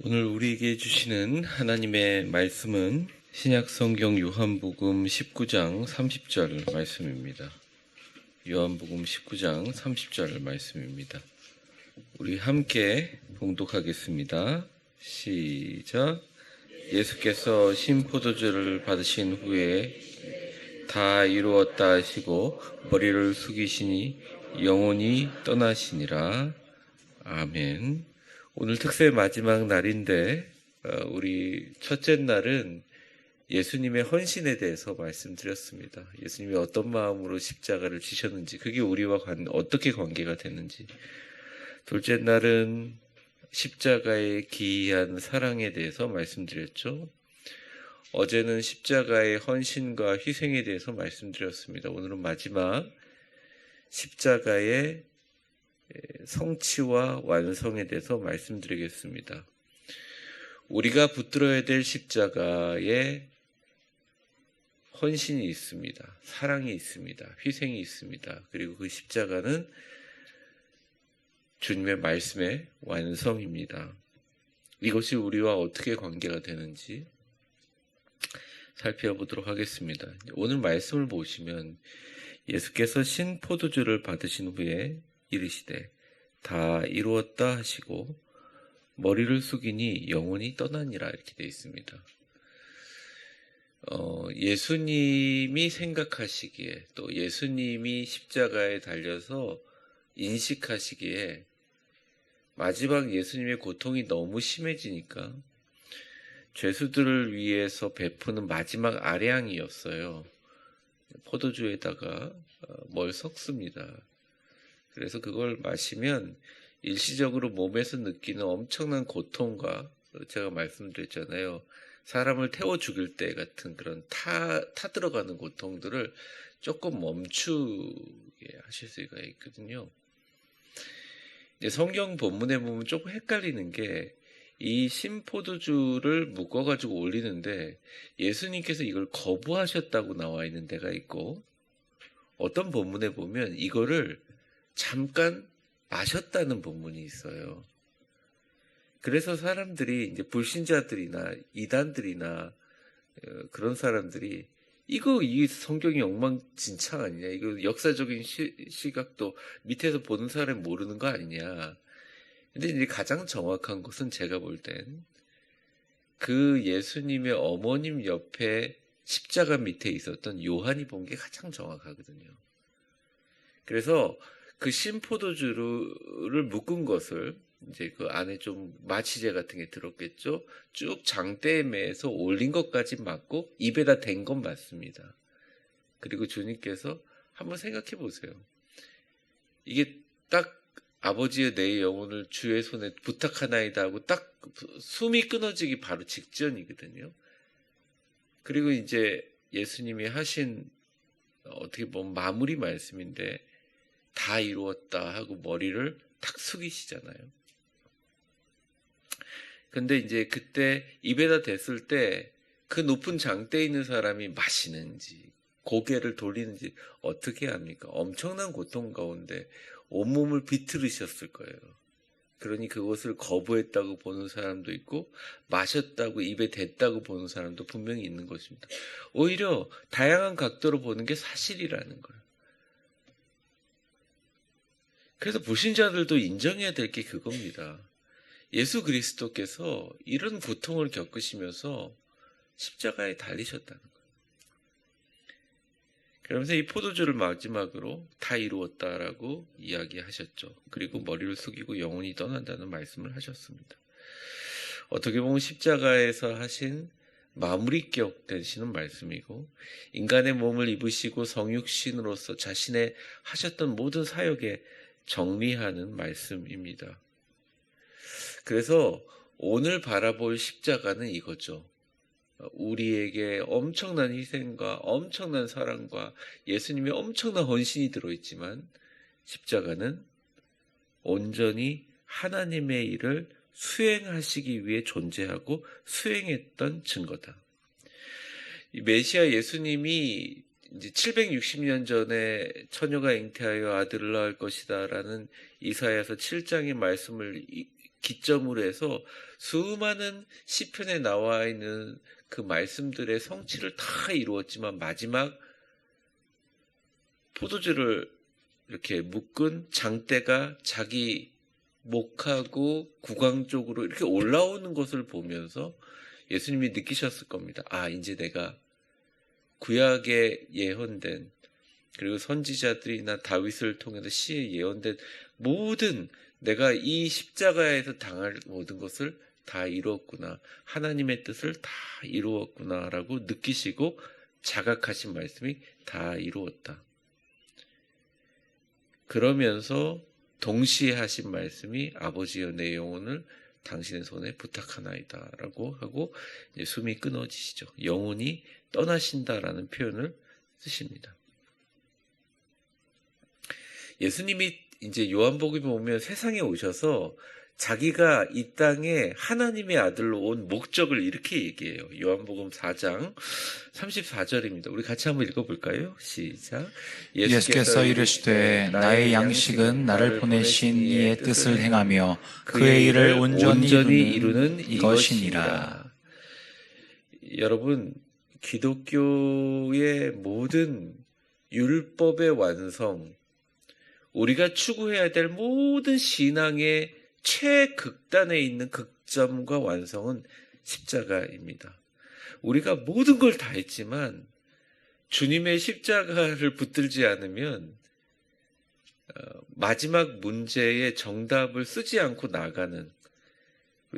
오늘 우리에게 주시는 하나님의 말씀은 신약성경 요한복음 19장 30절 말씀입니다. 요한복음 19장 30절 말씀입니다. 우리 함께 봉독하겠습니다. 시작. 예수께서 신포도주를 받으신 후에 다 이루었다 하시고 머리를 숙이시니 영혼이 떠나시니라. 아멘. 오늘 특세 마지막 날인데 우리 첫째 날은 예수님의 헌신에 대해서 말씀드렸습니다. 예수님이 어떤 마음으로 십자가를 지셨는지, 그게 우리와 어떻게 관계가 되는지. 둘째 날은 십자가의 기이한 사랑에 대해서 말씀드렸죠. 어제는 십자가의 헌신과 희생에 대해서 말씀드렸습니다. 오늘은 마지막 십자가의 성취와 완성에 대해서 말씀드리겠습니다. 우리가 붙들어야 될 십자가에 헌신이 있습니다. 사랑이 있습니다. 희생이 있습니다. 그리고 그 십자가는 주님의 말씀의 완성입니다. 이것이 우리와 어떻게 관계가 되는지 살펴보도록 하겠습니다. 오늘 말씀을 보시면 예수께서 신포도주를 받으신 후에 이르시되 다 이루었다 하시고 머리를 숙이니 영혼이 떠나니라, 이렇게 되어 있습니다. 예수님이 생각하시기에, 또 예수님이 십자가에 달려서 인식하시기에 마지막 예수님의 고통이 너무 심해지니까 죄수들을 위해서 베푸는 마지막 아량이었어요. 포도주에다가 뭘 섞습니다. 그래서 그걸 마시면 일시적으로 몸에서 느끼는 엄청난 고통과, 제가 말씀드렸잖아요, 사람을 태워 죽일 때 같은 그런 타들어가는 고통들을 조금 멈추게 하실 수가 있거든요. 성경 본문에 보면 조금 헷갈리는 게, 이 신포도주를 묶어가지고 올리는데 예수님께서 이걸 거부하셨다고 나와 있는 데가 있고, 어떤 본문에 보면 이거를 잠깐 마셨다는 본문이 있어요. 그래서 사람들이, 이제 불신자들이나 이단들이나 그런 사람들이 이 성경이 엉망진창 아니냐, 이거 역사적인 시각도 밑에서 보는 사람이 모르는 거 아니냐. 근데 이제 가장 정확한 것은 제가 볼 땐 그 예수님의 어머님 옆에 십자가 밑에 있었던 요한이 본 게 가장 정확하거든요. 그래서 그 신포도주를 묶은 것을, 이제 그 안에 좀 마취제 같은 게 들었겠죠. 쭉 장대에 매서 올린 것까지 맞고 입에다 댄 건 맞습니다. 그리고 주님께서 한번 생각해 보세요. 이게 딱 아버지의 내 영혼을 주의 손에 부탁하나이다 하고 딱 숨이 끊어지기 바로 직전이거든요. 그리고 이제 예수님이 하신, 어떻게 보면 마무리 말씀인데, 다 이루었다 하고 머리를 탁 숙이시잖아요. 근데 이제 그때 입에다 댔을 때 그 높은 장대에 있는 사람이 마시는지 고개를 돌리는지 어떻게 합니까? 엄청난 고통 가운데 온몸을 비틀으셨을 거예요. 그러니 그것을 거부했다고 보는 사람도 있고 마셨다고 입에 댔다고 보는 사람도 분명히 있는 것입니다. 오히려 다양한 각도로 보는 게 사실이라는 거예요. 그래서 불신자들도 인정해야 될 게 그겁니다. 예수 그리스도께서 이런 고통을 겪으시면서 십자가에 달리셨다는 거예요. 그러면서 이 포도주를 마지막으로 다 이루었다라고 이야기하셨죠. 그리고 머리를 숙이고 영혼이 떠난다는 말씀을 하셨습니다. 어떻게 보면 십자가에서 하신 마무리격 되시는 말씀이고, 인간의 몸을 입으시고 성육신으로서 자신의 하셨던 모든 사역에 정리하는 말씀입니다. 그래서 오늘 바라볼 십자가는 이거죠. 우리에게 엄청난 희생과 엄청난 사랑과 예수님의 엄청난 헌신이 들어있지만, 십자가는 온전히 하나님의 일을 수행하시기 위해 존재하고 수행했던 증거다. 이 메시아 예수님이 이제 760년 전에 처녀가 잉태하여 아들을 낳을 것이다 라는 이사야서 7장의 말씀을 기점으로 해서 수많은 시편에 나와 있는 그 말씀들의 성취를 다 이루었지만 마지막 포도주를 이렇게 묶은 장대가 자기 목하고 구강 쪽으로 이렇게 올라오는 것을 보면서 예수님이 느끼셨을 겁니다. 아, 이제 내가 구약에 예언된, 그리고 선지자들이나 다윗을 통해서 시에 예언된 모든, 내가 이 십자가에서 당할 모든 것을 다 이루었구나, 하나님의 뜻을 다 이루었구나 라고 느끼시고 자각하신 말씀이 다 이루었다. 그러면서 동시에 하신 말씀이 아버지여 내 영혼을 당신의 손에 부탁하나이다 라고 하고 이제 숨이 끊어지시죠. 영혼이 떠나신다라는 표현을 쓰십니다. 예수님이 이제 요한복음에 보면 세상에 오셔서 자기가 이 땅에 하나님의 아들로 온 목적을 이렇게 얘기해요. 요한복음 4장 34절입니다. 우리 같이 한번 읽어볼까요? 시작. 예수께서 이르시되 나의 양식은 나를 보내신 이의 뜻을 행하며 그의 일을 온전히 이루는 이것이니라. 여러분, 기독교의 모든 율법의 완성, 우리가 추구해야 될 모든 신앙의 최극단에 있는 극점과 완성은 십자가입니다. 우리가 모든 걸 다 했지만 주님의 십자가를 붙들지 않으면 마지막 문제의 정답을 쓰지 않고 나가는,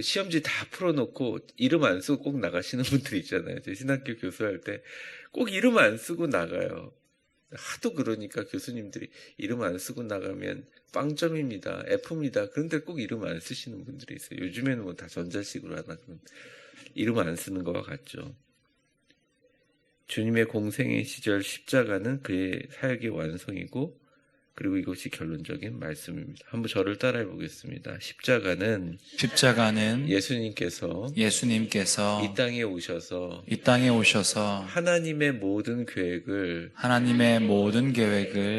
시험지 다 풀어놓고 이름 안 쓰고 꼭 나가시는 분들 있잖아요. 제 신학교 교수할 때 꼭 이름 안 쓰고 나가요. 하도 그러니까 교수님들이 이름 안 쓰고 나가면 빵점입니다, F입니다. 그런데 꼭 이름 안 쓰시는 분들이 있어요. 요즘에는 뭐 다 전자식으로 하나, 그런 이름 안 쓰는 거와 같죠. 주님의 공생의 시절 십자가는 그의 사역의 완성이고, 그리고 이것이 결론적인 말씀입니다. 한번 저를 따라해 보겠습니다. 십자가는 예수님께서 이 땅에 오셔서 하나님의 모든 계획을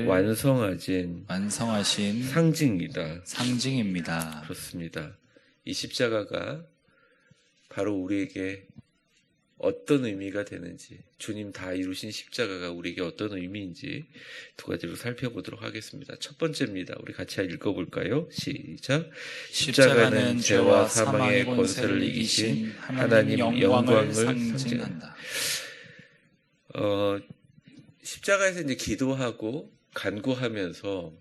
완성하신 상징입니다. 그렇습니다. 이 십자가가 바로 우리에게 어떤 의미가 되는지, 주님 다 이루신 십자가가 우리에게 어떤 의미인지 두 가지로 살펴보도록 하겠습니다. 첫 번째입니다. 우리 같이 읽어볼까요? 시작. 십자가는 죄와 사망의 권세를 이기신 하나님 영광을 상징한다. 십자가에서 이제 기도하고 간구하면서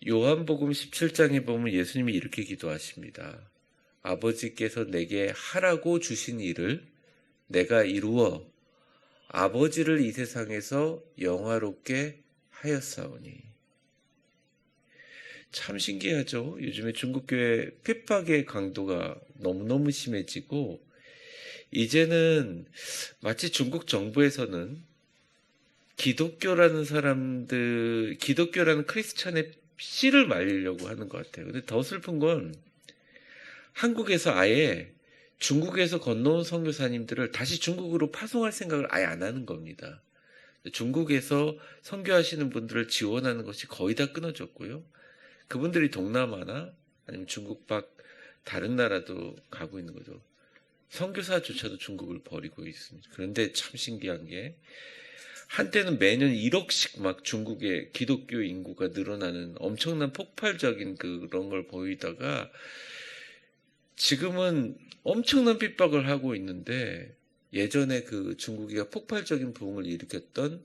요한복음 17장에 보면 예수님이 이렇게 기도하십니다. 아버지께서 내게 하라고 주신 일을 내가 이루어 아버지를 이 세상에서 영화롭게 하였사오니. 참 신기하죠. 요즘에 중국교회 핍박의 강도가 너무너무 심해지고, 이제는 마치 중국 정부에서는 기독교라는 크리스찬의 씨를 말리려고 하는 것 같아요. 근데 더 슬픈 건 한국에서 아예 중국에서 건너온 선교사님들을 다시 중국으로 파송할 생각을 아예 안 하는 겁니다. 중국에서 선교하시는 분들을 지원하는 것이 거의 다 끊어졌고요. 그분들이 동남아나 아니면 중국 밖 다른 나라도 가고 있는 거죠. 선교사조차도 중국을 버리고 있습니다. 그런데 참 신기한 게, 한때는 매년 1억씩 막 중국의 기독교 인구가 늘어나는 엄청난 폭발적인 그런 걸 보이다가 지금은 엄청난 핍박을 하고 있는데, 예전에 그 중국이가 폭발적인 부흥을 일으켰던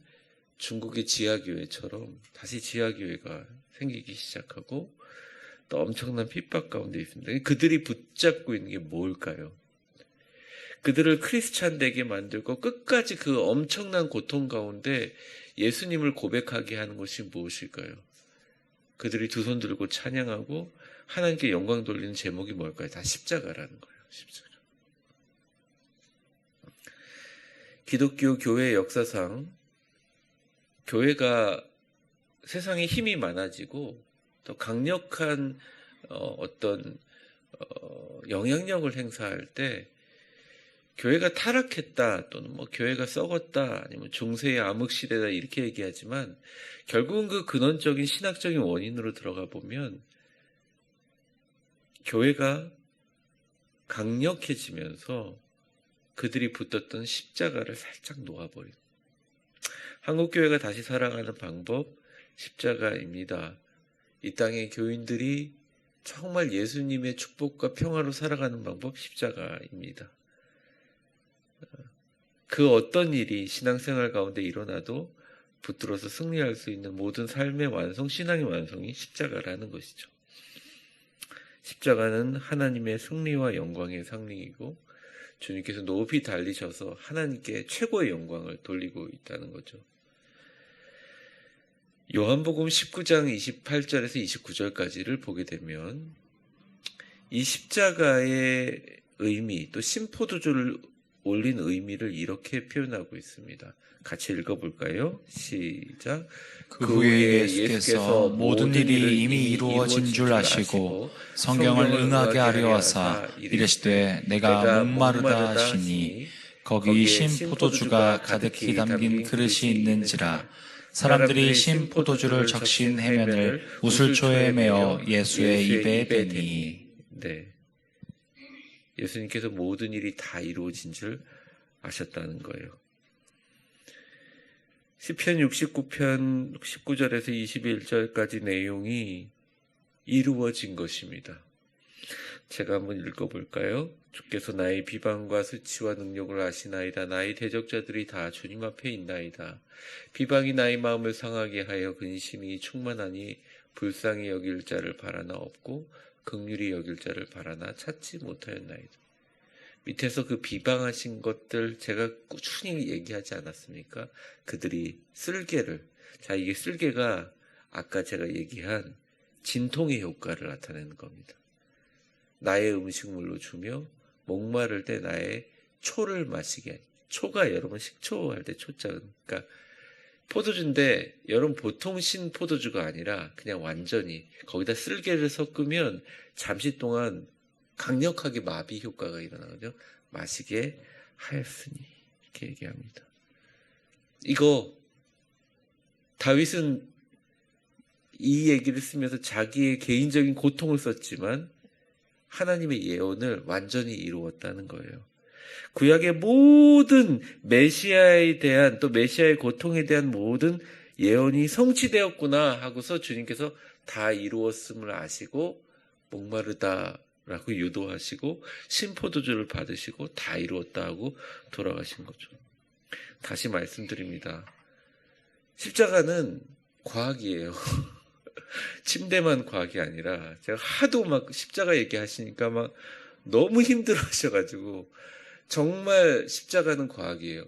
중국의 지하교회처럼 다시 지하교회가 생기기 시작하고 또 엄청난 핍박 가운데 있습니다. 그들이 붙잡고 있는 게 뭘까요? 그들을 크리스찬 되게 만들고 끝까지 그 엄청난 고통 가운데 예수님을 고백하게 하는 것이 무엇일까요? 그들이 두 손 들고 찬양하고 하나님께 영광 돌리는 제목이 뭘까요? 다 십자가라는 거예요. 십자가. 기독교 교회 역사상 교회가 세상에 힘이 많아지고 더 강력한 어떤 영향력을 행사할 때 교회가 타락했다, 또는 뭐 교회가 썩었다, 아니면 중세의 암흑시대다 이렇게 얘기하지만 결국은 그 근원적인 신학적인 원인으로 들어가 보면 교회가 강력해지면서 그들이 붙었던 십자가를 살짝 놓아버린, 한국교회가 다시 살아가는 방법, 십자가입니다. 이 땅의 교인들이 정말 예수님의 축복과 평화로 살아가는 방법, 십자가입니다. 그 어떤 일이 신앙생활 가운데 일어나도 붙들어서 승리할 수 있는 모든 삶의 완성, 신앙의 완성이 십자가라는 것이죠. 십자가는 하나님의 승리와 영광의 상징이고 주님께서 높이 달리셔서 하나님께 최고의 영광을 돌리고 있다는 거죠. 요한복음 19장 28절에서 29절까지를 보게 되면 이 십자가의 의미, 또 신포도주를 올린 의미를 이렇게 표현하고 있습니다. 같이 읽어볼까요? 시작. 그 후에 예수께서 모든 일이 이미 이루어진 줄 아시고 성경을 응하게 하려 하사 이르시되 내가 목마르다 하시니 거기 신포도주가 가득히 담긴 그릇이 있는지라. 사람들이 신포도주를 적신 해면을 우슬초에 메어 예수의 입에 베니. 네. 예수님께서 모든 일이 다 이루어진 줄 아셨다는 거예요. 시편 69편 19절에서 21절까지 내용이 이루어진 것입니다. 제가 한번 읽어볼까요? 주께서 나의 비방과 수치와 능력을 아시나이다. 나의 대적자들이 다 주님 앞에 있나이다. 비방이 나의 마음을 상하게 하여 근심이 충만하니 불쌍히 여길 자를 바라나 없고 긍휼히 여길 자를 바라나 찾지 못하였나이다. 밑에서 그 비방하신 것들 제가 꾸준히 얘기하지 않았습니까? 그들이 쓸개를, 자, 이게 쓸개가 아까 제가 얘기한 진통의 효과를 나타내는 겁니다. 나의 음식물로 주며 목마를 때 나의 초를 마시게. 초가 여러분 식초 할 때 초자, 그러니까 포도주인데 여러분 보통 신 포도주가 아니라 그냥 완전히 거기다 쓸개를 섞으면 잠시 동안 강력하게 마비 효과가 일어나거든요. 마시게 하였으니 이렇게 얘기합니다. 이거 다윗은 이 얘기를 쓰면서 자기의 개인적인 고통을 썼지만 하나님의 예언을 완전히 이루었다는 거예요. 구약의 모든 메시아에 대한, 또 메시아의 고통에 대한 모든 예언이 성취되었구나 하고서 주님께서 다 이루었음을 아시고 목마르다라고 유도하시고 신포도주를 받으시고 다 이루었다 하고 돌아가신 거죠. 다시 말씀드립니다. 십자가는 과학이에요. 침대만 과학이 아니라 제가 하도 막 십자가 얘기하시니까 막 너무 힘들어 하셔가지고 정말 십자가는 과학이에요.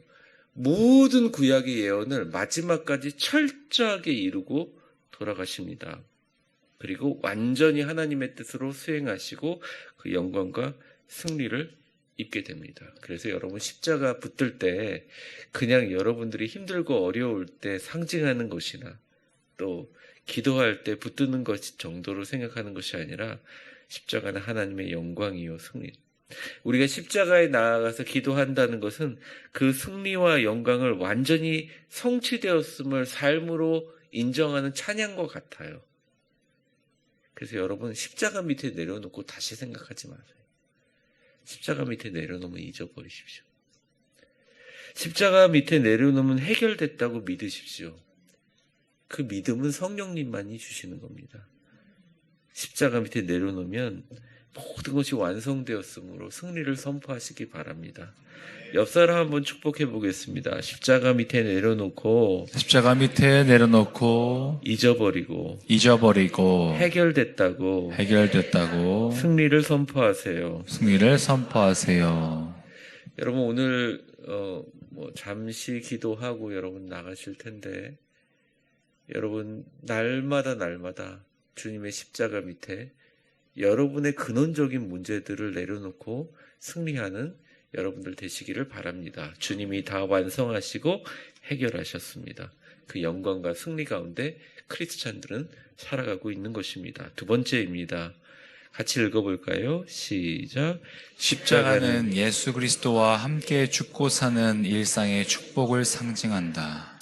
모든 구약의 예언을 마지막까지 철저하게 이루고 돌아가십니다. 그리고 완전히 하나님의 뜻으로 수행하시고 그 영광과 승리를 입게 됩니다. 그래서 여러분 십자가 붙들 때 그냥 여러분들이 힘들고 어려울 때 상징하는 것이나 또 기도할 때 붙드는 것 정도로 생각하는 것이 아니라 십자가는 하나님의 영광이요 승리. 우리가 십자가에 나아가서 기도한다는 것은 그 승리와 영광을 완전히 성취되었음을 삶으로 인정하는 찬양과 같아요. 그래서 여러분 십자가 밑에 내려놓고 다시 생각하지 마세요. 십자가 밑에 내려놓으면 잊어버리십시오. 십자가 밑에 내려놓으면 해결됐다고 믿으십시오. 그 믿음은 성령님만이 주시는 겁니다. 십자가 밑에 내려놓으면 모든 것이 완성되었으므로 승리를 선포하시기 바랍니다. 옆 사람 한번 축복해 보겠습니다. 십자가 밑에 내려놓고 잊어버리고 해결됐다고 승리를 선포하세요. 여러분 오늘 잠시 기도하고 여러분 나가실 텐데 여러분 날마다 주님의 십자가 밑에 여러분의 근원적인 문제들을 내려놓고 승리하는 여러분들 되시기를 바랍니다. 주님이 다 완성하시고 해결하셨습니다. 그 영광과 승리 가운데 크리스찬들은 살아가고 있는 것입니다. 두 번째입니다. 같이 읽어볼까요? 시작. 십자가는 예수 그리스도와 함께 죽고 사는 일상의 축복을 상징한다.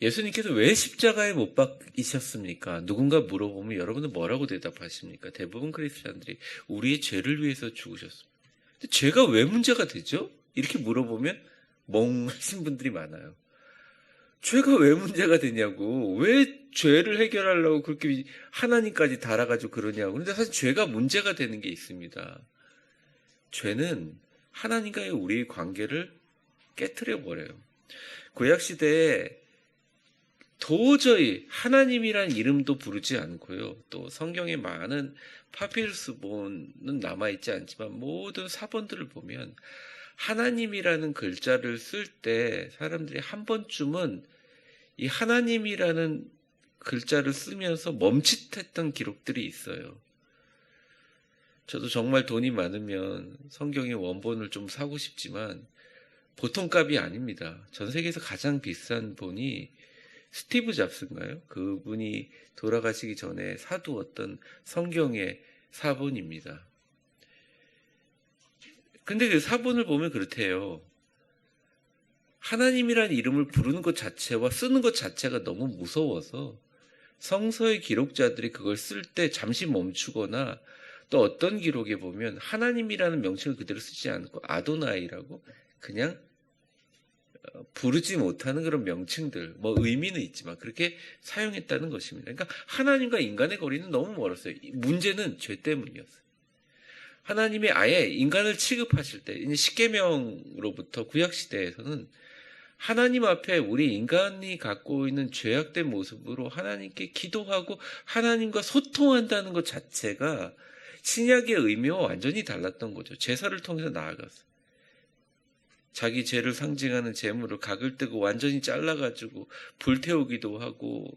예수님께서 왜 십자가에 못 박이셨습니까? 누군가 물어보면 여러분은 뭐라고 대답하십니까? 대부분 크리스찬들이 우리의 죄를 위해서 죽으셨습니다. 근데 죄가 왜 문제가 되죠? 이렇게 물어보면 멍하신 분들이 많아요. 죄가 왜 문제가 되냐고, 왜 죄를 해결하려고 그렇게 하나님까지 달아가지고 그러냐고. 그런데 사실 죄가 문제가 되는 게 있습니다. 죄는 하나님과의 우리의 관계를 깨트려 버려요. 구약시대에 도저히 하나님이란 이름도 부르지 않고요. 또 성경에 많은 파피루스본은 남아있지 않지만 모든 사본들을 보면 하나님이라는 글자를 쓸 때 사람들이 한 번쯤은 이 하나님이라는 글자를 쓰면서 멈칫했던 기록들이 있어요. 저도 정말 돈이 많으면 성경의 원본을 좀 사고 싶지만 보통 값이 아닙니다. 전 세계에서 가장 비싼 본이 스티브 잡스인가요? 그분이 돌아가시기 전에 사두었던 성경의 사본입니다. 근데 그 사본을 보면 그렇대요. 하나님이라는 이름을 부르는 것 자체와 쓰는 것 자체가 너무 무서워서 성서의 기록자들이 그걸 쓸 때 잠시 멈추거나, 또 어떤 기록에 보면 하나님이라는 명칭을 그대로 쓰지 않고 아도나이라고 그냥 부르지 못하는 그런 명칭들, 뭐 의미는 있지만 그렇게 사용했다는 것입니다. 그러니까 하나님과 인간의 거리는 너무 멀었어요. 문제는 죄 때문이었어요. 하나님이 아예 인간을 취급하실 때, 이제 십계명으로부터 구약시대에서는 하나님 앞에 우리 인간이 갖고 있는 죄악된 모습으로 하나님께 기도하고 하나님과 소통한다는 것 자체가 신약의 의미와 완전히 달랐던 거죠. 제사를 통해서 나아갔어요. 자기 죄를 상징하는 제물을 각을 뜨고 완전히 잘라가지고 불태우기도 하고,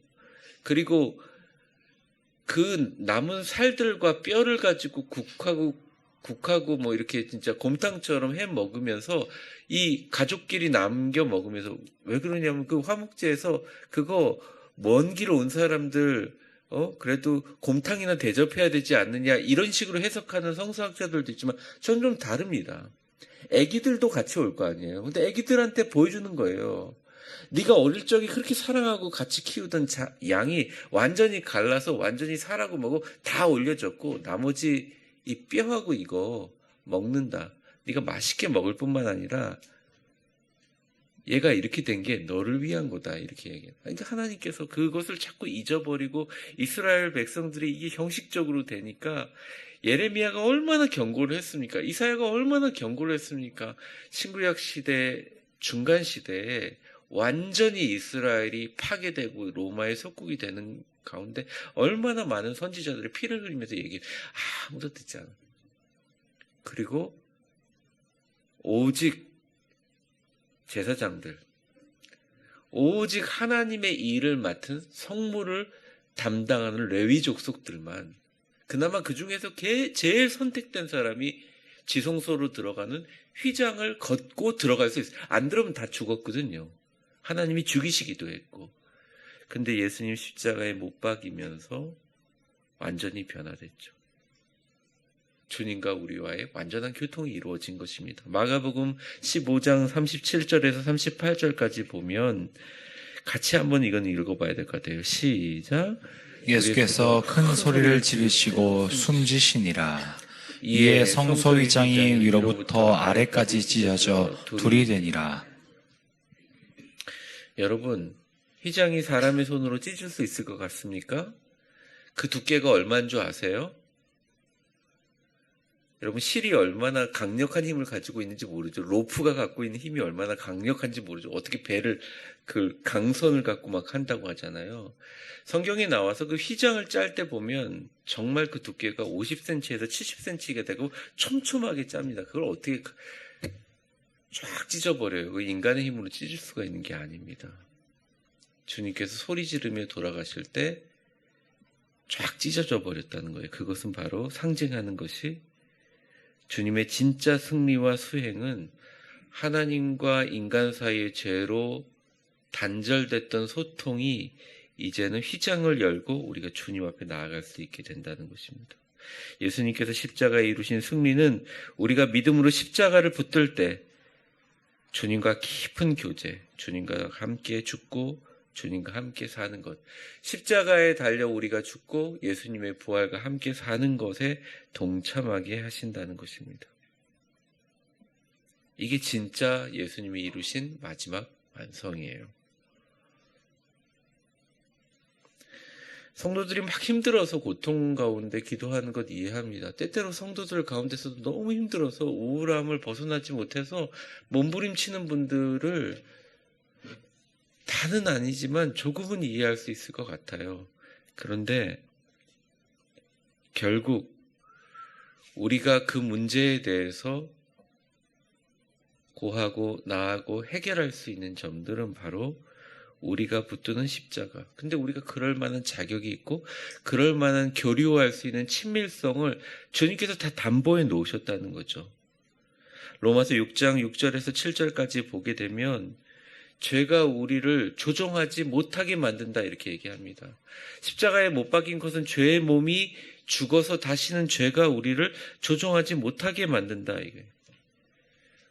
그리고 그 남은 살들과 뼈를 가지고 국하고 뭐 이렇게 진짜 곰탕처럼 해 먹으면서 이 가족끼리 남겨 먹으면서, 왜 그러냐면 그 화목제에서 그거 먼 길 온 사람들 그래도 곰탕이나 대접해야 되지 않느냐, 이런 식으로 해석하는 성서학자들도 있지만 저는 좀 다릅니다. 애기들도 같이 올 거 아니에요. 근데 애기들한테 보여주는 거예요. 네가 어릴 적에 그렇게 사랑하고 같이 키우던 양이 완전히 갈라서 완전히 살하고 뭐고 다 올려졌고 나머지 이 뼈하고 이거 먹는다. 네가 맛있게 먹을 뿐만 아니라 얘가 이렇게 된 게 너를 위한 거다, 이렇게 얘기해요. 그러니까 하나님께서 그것을 자꾸 잊어버리고 이스라엘 백성들이 이게 형식적으로 되니까 예레미야가 얼마나 경고를 했습니까? 이사야가 얼마나 경고를 했습니까? 신구약 시대, 중간 시대에 완전히 이스라엘이 파괴되고 로마의 속국이 되는 가운데 얼마나 많은 선지자들이 피를 흘리면서 얘기해. 아무도 듣지 않아. 그리고 오직 제사장들, 오직 하나님의 일을 맡은 성물을 담당하는 레위 족속들만, 그나마 그 중에서 제일 선택된 사람이 지성소로 들어가는 휘장을 걷고 들어갈 수 있어요. 안 들어오면 다 죽었거든요. 하나님이 죽이시기도 했고. 근데 예수님 십자가에 못 박이면서 완전히 변화됐죠. 주님과 우리와의 완전한 교통이 이루어진 것입니다. 마가복음 15장 37절에서 38절까지 보면 같이 한번 이건 읽어봐야 될 것 같아요. 시작. 예수께서 큰 소리를 지르시고 숨지시니라. 이에 성소휘장이 위로부터 아래까지 찢어져 둘이 되니라. 여러분, 휘장이 사람의 손으로 찢을 수 있을 것 같습니까? 그 두께가 얼마인 줄 아세요? 여러분, 실이 얼마나 강력한 힘을 가지고 있는지 모르죠. 로프가 갖고 있는 힘이 얼마나 강력한지 모르죠. 어떻게 배를, 그 강선을 갖고 막 한다고 하잖아요. 성경에 나와서 그 휘장을 짤 때 보면 정말 그 두께가 50cm에서 70cm가 되고 촘촘하게 짭니다. 그걸 어떻게 쫙 찢어버려요. 그 인간의 힘으로 찢을 수가 있는 게 아닙니다. 주님께서 소리 지르며 돌아가실 때 쫙 찢어져 버렸다는 거예요. 그것은 바로 상징하는 것이 주님의 진짜 승리와 수행은 하나님과 인간 사이의 죄로 단절됐던 소통이 이제는 휘장을 열고 우리가 주님 앞에 나아갈 수 있게 된다는 것입니다. 예수님께서 십자가에 이루신 승리는 우리가 믿음으로 십자가를 붙들 때 주님과 깊은 교제, 주님과 함께 죽고 주님과 함께 사는 것, 십자가에 달려 우리가 죽고 예수님의 부활과 함께 사는 것에 동참하게 하신다는 것입니다. 이게 진짜 예수님이 이루신 마지막 완성이에요. 성도들이 막 힘들어서 고통 가운데 기도하는 것 이해합니다. 때때로 성도들 가운데서도 너무 힘들어서 우울함을 벗어나지 못해서 몸부림치는 분들을 다는 아니지만 조금은 이해할 수 있을 것 같아요. 그런데 결국 우리가 그 문제에 대해서 고하고 나아가고 해결할 수 있는 점들은 바로 우리가 붙드는 십자가. 근데 우리가 그럴 만한 자격이 있고 그럴 만한 교류할 수 있는 친밀성을 주님께서 다 담보해 놓으셨다는 거죠. 로마서 6장 6절에서 7절까지 보게 되면 죄가 우리를 조종하지 못하게 만든다 이렇게 얘기합니다. 십자가에 못 박힌 것은 죄의 몸이 죽어서 다시는 죄가 우리를 조종하지 못하게 만든다. 이게.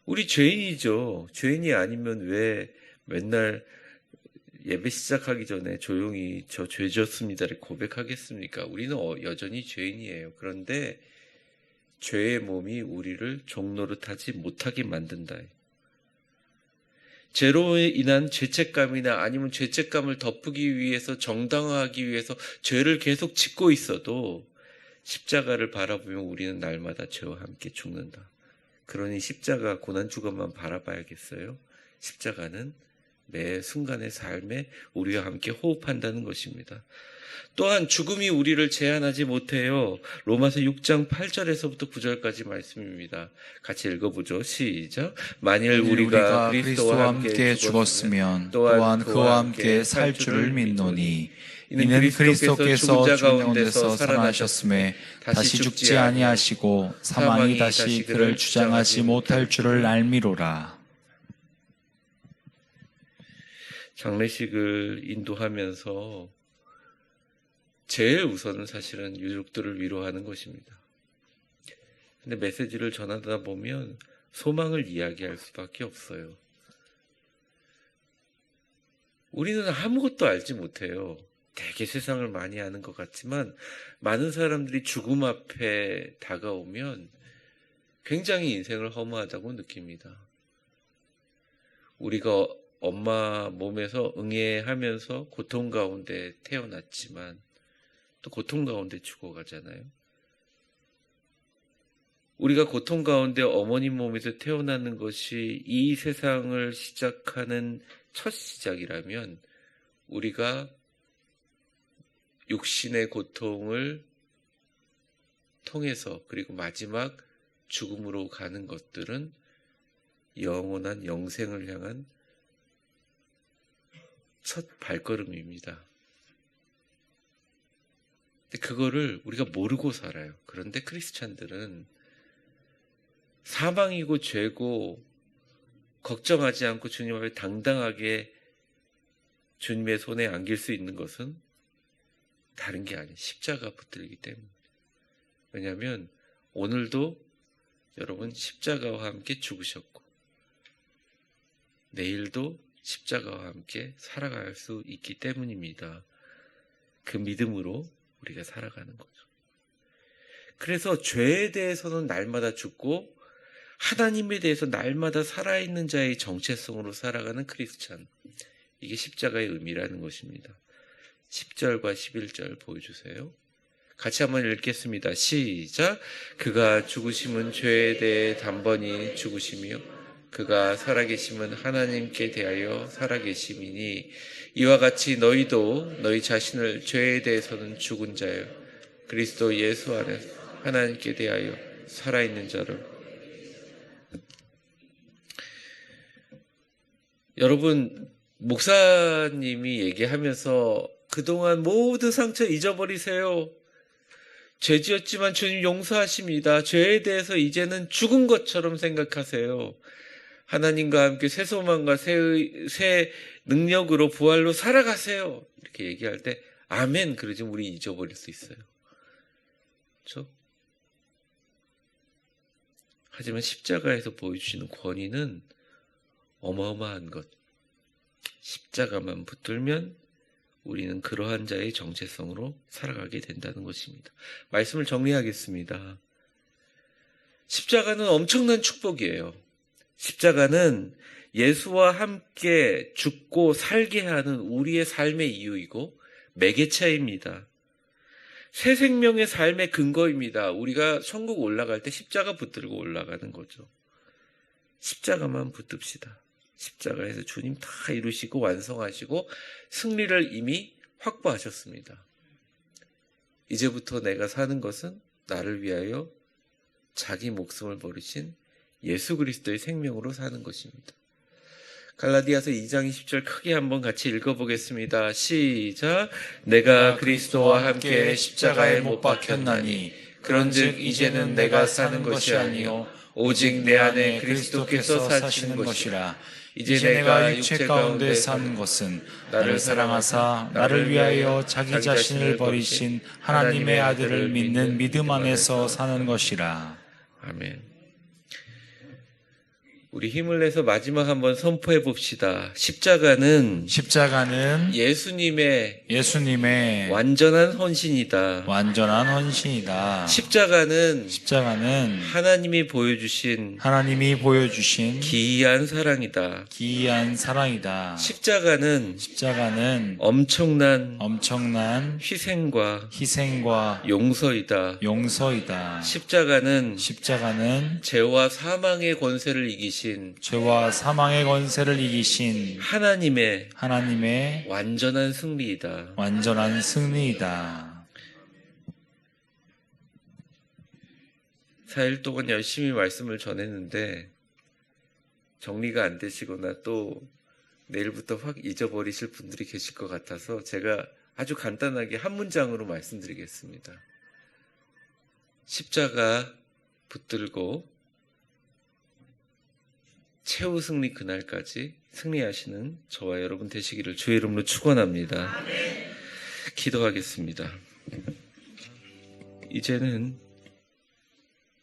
우리 죄인이죠. 죄인이 아니면 왜 맨날 예배 시작하기 전에 조용히 저 죄 졌습니다를 고백하겠습니까? 우리는 여전히 죄인이에요. 그런데 죄의 몸이 우리를 종노릇하지 못하게 만든다. 죄로 인한 죄책감이나 아니면 죄책감을 덮기 위해서 정당화하기 위해서 죄를 계속 짓고 있어도 십자가를 바라보면 우리는 날마다 죄와 함께 죽는다. 그러니 십자가 고난주간만 바라봐야겠어요? 십자가는 매 순간의 삶에 우리와 함께 호흡한다는 것입니다. 또한 죽음이 우리를 제한하지 못해요. 로마서 6장 8절에서부터 9절까지 말씀입니다. 같이 읽어보죠. 시작. 만일 우리가 그리스도와 함께 죽었으면 또한 그와 함께 살 줄을 믿노니 이는 그리스도께서 죽은 가운데서 살아나셨음에 다시 죽지 아니하시고 사망이 다시 그를 주장하지 못할 줄을 알미로라. 장례식을 인도하면서 제일 우선은 사실은 유족들을 위로하는 것입니다. 근데 메시지를 전하다 보면 소망을 이야기할 수밖에 없어요. 우리는 아무것도 알지 못해요. 되게 세상을 많이 아는 것 같지만 많은 사람들이 죽음 앞에 다가오면 굉장히 인생을 허무하다고 느낍니다. 우리가 엄마 몸에서 응애하면서 고통 가운데 태어났지만 또 고통 가운데 죽어가잖아요. 우리가 고통 가운데 어머니 몸에서 태어나는 것이 이 세상을 시작하는 첫 시작이라면 우리가 육신의 고통을 통해서 그리고 마지막 죽음으로 가는 것들은 영원한 영생을 향한 첫 발걸음입니다. 근데 그거를 우리가 모르고 살아요. 그런데 크리스찬들은 사망이고 죄고 걱정하지 않고 주님 앞에 당당하게 주님의 손에 안길 수 있는 것은 다른 게 아니에요. 십자가 붙들기 때문에. 왜냐하면 오늘도 여러분 십자가와 함께 죽으셨고 내일도 십자가와 함께 살아갈 수 있기 때문입니다. 그 믿음으로 우리가 살아가는 거죠. 그래서 죄에 대해서는 날마다 죽고 하나님에 대해서 날마다 살아있는 자의 정체성으로 살아가는 크리스찬. 이게 십자가의 의미라는 것입니다. 10절과 11절 보여주세요. 같이 한번 읽겠습니다. 시작. 그가 죽으심은 죄에 대해 단번이 죽으시며 그가 살아계심은 하나님께 대하여 살아계심이니 이와 같이 너희도 너희 자신을 죄에 대해서는 죽은 자여 그리스도 예수 안에서 하나님께 대하여 살아있는 자로. 여러분 목사님이 얘기하면서 그동안 모든 상처 잊어버리세요. 죄 지었지만 주님 용서하십니다. 죄에 대해서 이제는 죽은 것처럼 생각하세요. 하나님과 함께 새 소망과 새 능력으로 부활로 살아가세요. 이렇게 얘기할 때 아멘 그러지만 우리 잊어버릴 수 있어요. 그렇죠? 하지만 십자가에서 보여주시는 권위는 어마어마한 것. 십자가만 붙들면 우리는 그러한 자의 정체성으로 살아가게 된다는 것입니다. 말씀을 정리하겠습니다. 십자가는 엄청난 축복이에요. 십자가는 예수와 함께 죽고 살게 하는 우리의 삶의 이유이고 매개체입니다. 새 생명의 삶의 근거입니다. 우리가 천국 올라갈 때 십자가 붙들고 올라가는 거죠. 십자가만 붙듭시다. 십자가에서 주님 다 이루시고 완성하시고 승리를 이미 확보하셨습니다. 이제부터 내가 사는 것은 나를 위하여 자기 목숨을 버리신 예수 그리스도의 생명으로 사는 것입니다. 갈라디아서 2장 20절 크게 한번 같이 읽어보겠습니다. 시작. 내가 그리스도와 함께 십자가에 못 박혔나니 그런즉 이제는 내가 사는 것이 아니요 오직 내 안에 그리스도께서 사시는 것이라. 이제 내가 육체 가운데 사는 것은 나를 사랑하사 나를 위하여 자기 자신을 버리신 하나님의 아들을 믿는 믿음 안에서 사는 것이라. 아멘. 우리 힘을 내서 마지막 한번 선포해 봅시다. 십자가는 예수님의 완전한 헌신이다. 십자가는 하나님이 보여주신 기이한 사랑이다. 십자가는 엄청난 희생과 용서이다. 십자가는 죄와 사망의 권세를 이기신 하나님의 완전한 승리이다. 4일 동안 열심히 말씀을 전했는데 정리가 안 되시거나 또 내일부터 확 잊어버리실 분들이 계실 것 같아서 제가 아주 간단하게 한 문장으로 말씀드리겠습니다. 십자가 붙들고 최후 승리 그날까지 승리하시는 저와 여러분 되시기를 주의 이름으로 축원합니다. 기도하겠습니다. 이제는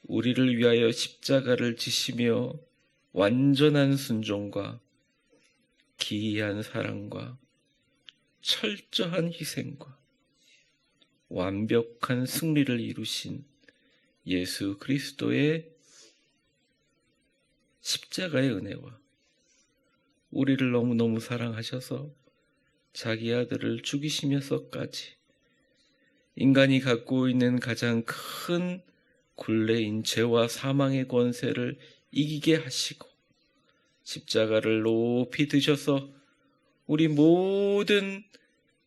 우리를 위하여 십자가를 지시며 완전한 순종과 기이한 사랑과 철저한 희생과 완벽한 승리를 이루신 예수 그리스도의 십자가의 은혜와 우리를 너무너무 사랑하셔서 자기 아들을 죽이시면서까지 인간이 갖고 있는 가장 큰 굴레인 죄와 사망의 권세를 이기게 하시고 십자가를 높이 드셔서 우리 모든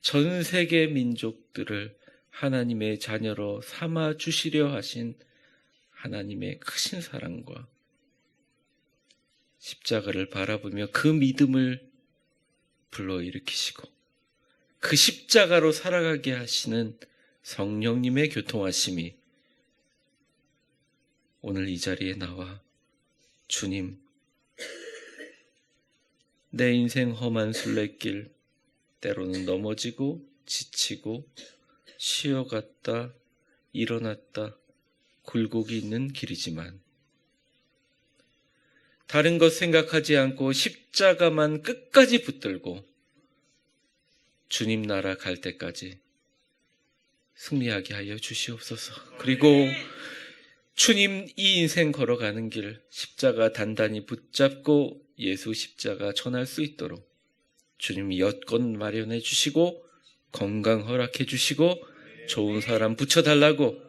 전 세계 민족들을 하나님의 자녀로 삼아 주시려 하신 하나님의 크신 사랑과 십자가를 바라보며 그 믿음을 불러일으키시고 그 십자가로 살아가게 하시는 성령님의 교통하심이 오늘 이 자리에 나와 주님, 내 인생 험한 순례길 때로는 넘어지고 지치고 쉬어갔다 일어났다 굴곡이 있는 길이지만 다른 것 생각하지 않고 십자가만 끝까지 붙들고 주님 나라 갈 때까지 승리하게 하여 주시옵소서. 그리고 주님 이 인생 걸어가는 길 십자가 단단히 붙잡고 예수 십자가 전할 수 있도록 주님이 여건 마련해 주시고 건강 허락해 주시고 좋은 사람 붙여달라고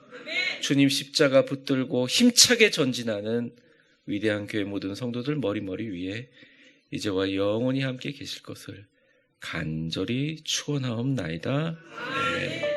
주님 십자가 붙들고 힘차게 전진하는 위대한 교회 모든 성도들 머리 위에 이제와 영원히 함께 계실 것을 간절히 축원하옵나이다. 아멘.